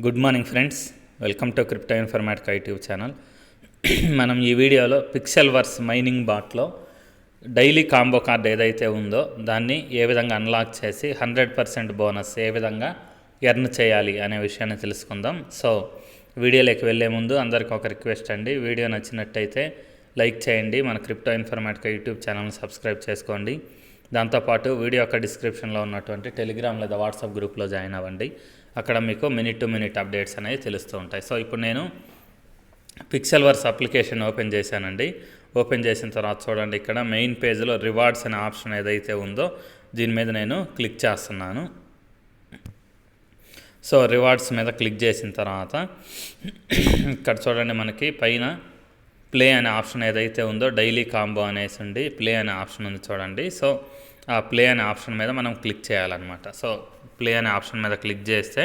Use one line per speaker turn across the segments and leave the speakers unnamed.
Good morning friends, welcome to crypto Informatica YouTube channel. మనం ఈ వీడియోలో పిక్సెల్వర్స్ మైనింగ్ బాట్లో డైలీ కాంబో కార్డ్ ఏదైతే ఉందో దాన్ని ఏ విధంగా అన్లాక్ చేసి 100% బోనస్ ఏ విధంగా ఎర్న్ చేయాలి అనే విషయాన్ని తెలుసుకుందాం. సో వీడియోలోకి వెళ్ళే ముందు అందరికీ ఒక రిక్వెస్ట్ అండి, వీడియో నచ్చినట్టయితే లైక్ చేయండి, మన క్రిప్టో ఇన్ఫర్మేటికా యూట్యూబ్ ఛానల్ని సబ్స్క్రైబ్ చేసుకోండి. దాంతోపాటు వీడియో యొక్క డిస్క్రిప్షన్లో ఉన్నటువంటి టెలిగ్రామ్ లేదా వాట్సాప్ గ్రూప్లో జాయిన్ అవ్వండి. అక్కడ మీకు మినిట్ టు మినిట్ అప్డేట్స్ అనేవి తెలుస్తూ ఉంటాయి. సో ఇప్పుడు నేను పిక్సెల్వర్స్ అప్లికేషన్ ఓపెన్ చేశానండి. ఓపెన్ చేసిన తర్వాత చూడండి, ఇక్కడ మెయిన్ పేజ్లో రివార్డ్స్ అనే ఆప్షన్ ఏదైతే ఉందో దీని మీద నేను క్లిక్ చేస్తున్నాను. సో రివార్డ్స్ మీద క్లిక్ చేసిన తర్వాత ఇక్కడ చూడండి, మనకి పైన ప్లే అనే ఆప్షన్ ఏదైతే ఉందో డైలీ కాంబో అనేసి ఉండి ప్లే అనే ఆప్షన్ ఉంది చూడండి. సో ఆ ప్లే అనే ఆప్షన్ మీద మనం క్లిక్ చేయాలన్నమాట. సో ప్లే అనే ఆప్షన్ మీద క్లిక్ చేస్తే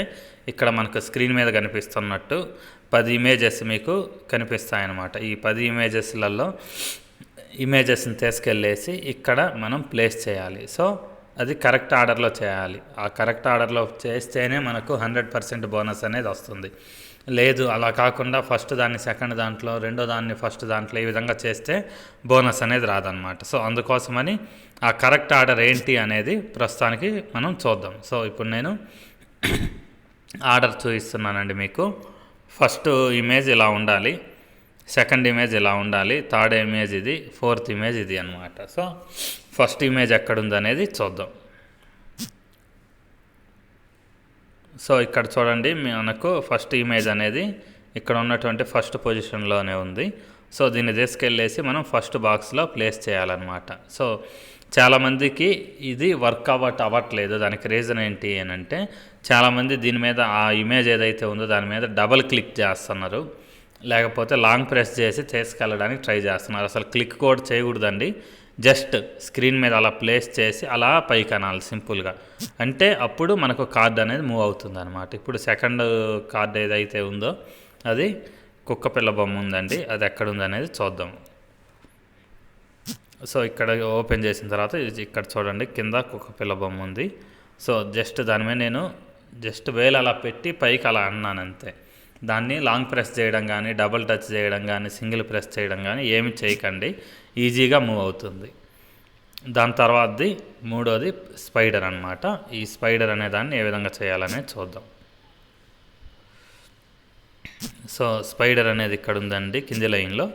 ఇక్కడ మనకు స్క్రీన్ మీద కనిపిస్తున్నట్టు 10 ఇమేజెస్ మీకు కనిపిస్తాయన్నమాట. ఈ 10 ఇమేజెస్లలో ఇమేజెస్ని తీసుకెళ్ళేసి ఇక్కడ మనం ప్లేస్ చేయాలి. సో అది కరెక్ట్ ఆర్డర్లో చేయాలి. ఆ కరెక్ట్ ఆర్డర్లో చేస్తేనే మనకు 100% బోనస్ అనేది వస్తుంది. లేదు అలా కాకుండా ఫస్ట్ దాన్ని సెకండ్ దాంట్లో, రెండో దాన్ని ఫస్ట్ దాంట్లో ఈ విధంగా చేస్తే బోనస్ అనేది రాదనమాట. సో అందుకోసమని ఆ కరెక్ట్ ఆర్డర్ ఏంటి అనేది ప్రస్తుతానికి మనం చూద్దాం. సో ఇప్పుడు నేను ఆర్డర్ చూపిస్తున్నానండి మీకు. ఫస్ట్ ఇమేజ్ ఇలా ఉండాలి, సెకండ్ ఇమేజ్ ఇలా ఉండాలి, థర్డ్ ఇమేజ్ ఇది, ఫోర్త్ ఇమేజ్ ఇది అనమాట. సో ఫస్ట్ ఇమేజ్ ఎక్కడుంది అనేది చూద్దాం. సో ఇక్కడ చూడండి, మనకు ఫస్ట్ ఇమేజ్ అనేది ఇక్కడ ఉన్నటువంటి ఫస్ట్ పొజిషన్లోనే ఉంది. సో దీన్ని తీసుకెళ్ళేసి మనం ఫస్ట్ బాక్స్లో ప్లేస్ చేయాలన్నమాట. సో చాలామందికి ఇది వర్క్ అవ్వట్లేదు. దానికి రీజన్ ఏంటి అని అంటే, చాలామంది దీని మీద ఆ ఇమేజ్ ఏదైతే ఉందో దాని మీద డబుల్ క్లిక్ చేస్తున్నారు, లేకపోతే లాంగ్ ప్రెస్ చేసి తీసుకెళ్ళడానికి ట్రై చేస్తున్నారు. అసలు క్లిక్ కూడా చేయకూడదండి, జస్ట్ స్క్రీన్ మీద అలా ప్లేస్ చేసి అలా పైకి అనాలి సింపుల్గా. అంటే అప్పుడు మనకు కార్డ్ అనేది మూవ్ అవుతుంది అనమాట. ఇప్పుడు సెకండ్ కార్డ్ ఏదైతే ఉందో అది కుక్క పిల్ల బొమ్మ ఉందండి, అది ఎక్కడుంది అనేది చూద్దాం. సో ఇక్కడ ఓపెన్ చేసిన తర్వాత ఇక్కడ చూడండి, కింద కుక్క పిల్ల బొమ్మ ఉంది. సో జస్ట్ దాని మీద నేను జస్ట్ వేలు అలా పెట్టి పైకి అలా అన్నాను అంతే. దాన్ని లాంగ్ ప్రెస్ చేయడం కానీ, డబుల్ టచ్ చేయడం కానీ, సింగిల్ ప్రెస్ చేయడం కానీ ఏమి చేయకండి, ఈజీగా మూవ్ అవుతుంది. దాని తర్వాతది మూడోది స్పైడర్ అనమాట. ఈ స్పైడర్ అనే దాన్ని ఏ విధంగా చేయాలనేది చూద్దాం. సో స్పైడర్ అనేది ఇక్కడ ఉందండి కింది లైన్లో.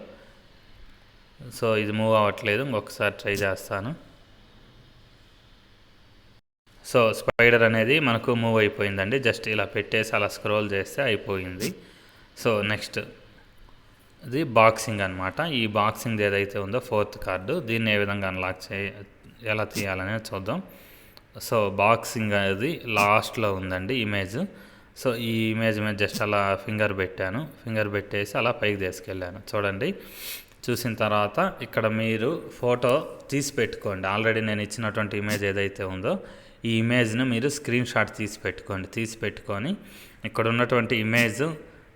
సో ఇది మూవ్ అవ్వట్లేదు, ఇంకొకసారి ట్రై చేస్తాను. సో స్పైడర్ అనేది మనకు మూవ్ అయిపోయిందండి. జస్ట్ ఇలా పెట్టేసి అలా స్క్రోల్ చేస్తే అయిపోయింది. సో నెక్స్ట్ ఇది బాక్సింగ్ అనమాట. ఈ బాక్సింగ్ ఏదైతే ఉందో ఫోర్త్ కార్డు, దీన్ని ఏ విధంగా అన్లాక్ ఎలా తీయాలనేది చూద్దాం. సో బాక్సింగ్ అనేది లాస్ట్లో ఉందండి ఇమేజ్. సో ఈ ఇమేజ్ మీద జస్ట్ అలా ఫింగర్ పెట్టాను, ఫింగర్ పెట్టేసి అలా పైకి తీసుకెళ్ళాను. చూడండి, చూసిన తర్వాత ఇక్కడ మీరు ఫోటో తీసి పెట్టుకోండి. ఆల్రెడీ నేను ఇచ్చినటువంటి ఇమేజ్ ఏదైతే ఉందో ఈ ఇమేజ్ను మీరు స్క్రీన్ షాట్ తీసి పెట్టుకొని ఇక్కడ ఉన్నటువంటి ఇమేజ్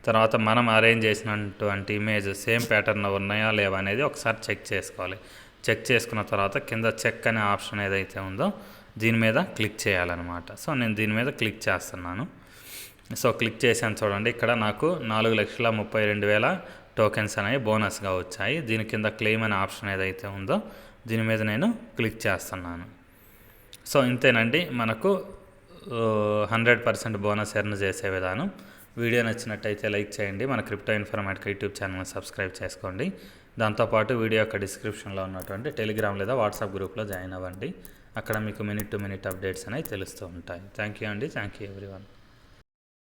తర్వాత మనం అరేంజ్ చేసినటువంటి ఇమేజ్ సేమ్ ప్యాటర్న్ ఉన్నాయా లేవా అనేది ఒకసారి చెక్ చేసుకోవాలి. చెక్ చేసుకున్న తర్వాత కింద చెక్ అనే ఆప్షన్ ఏదైతే ఉందో దీని మీద క్లిక్ చేయాలన్నమాట. సో నేను దీని మీద క్లిక్ చేస్తున్నాను. సో క్లిక్ చేశాను చూడండి, ఇక్కడ నాకు 4,32,000 టోకెన్స్ అనేవి బోనస్గా వచ్చాయి. దీని కింద క్లెయిమ్ అనే ఆప్షన్ ఏదైతే ఉందో దీని మీద నేను క్లిక్ చేస్తున్నాను. సో ఇంతేనండి, మనకు 100% బోనస్ ఎర్న్ చేసే విధానం. వీడియో నచ్చినట్టయితే లైక్ చేయండి, మన క్రిప్టో ఇన్ఫర్మేటికా యూట్యూబ్ ఛానల్ని సబ్స్క్రైబ్ చేసుకోండి. దాంతోపాటు వీడియో యొక్క డిస్క్రిప్షన్లో ఉన్నటువంటి టెలిగ్రామ్ లేదా వాట్సాప్ గ్రూప్లో జాయిన్ అవ్వండి. అక్కడ మీకు మినిట్ టు మినిట్ అప్డేట్స్ అనేవి తెలుస్తూ ఉంటాయి. థ్యాంక్ యూ అండి, థ్యాంక్ యూ ఎవ్రీవన్.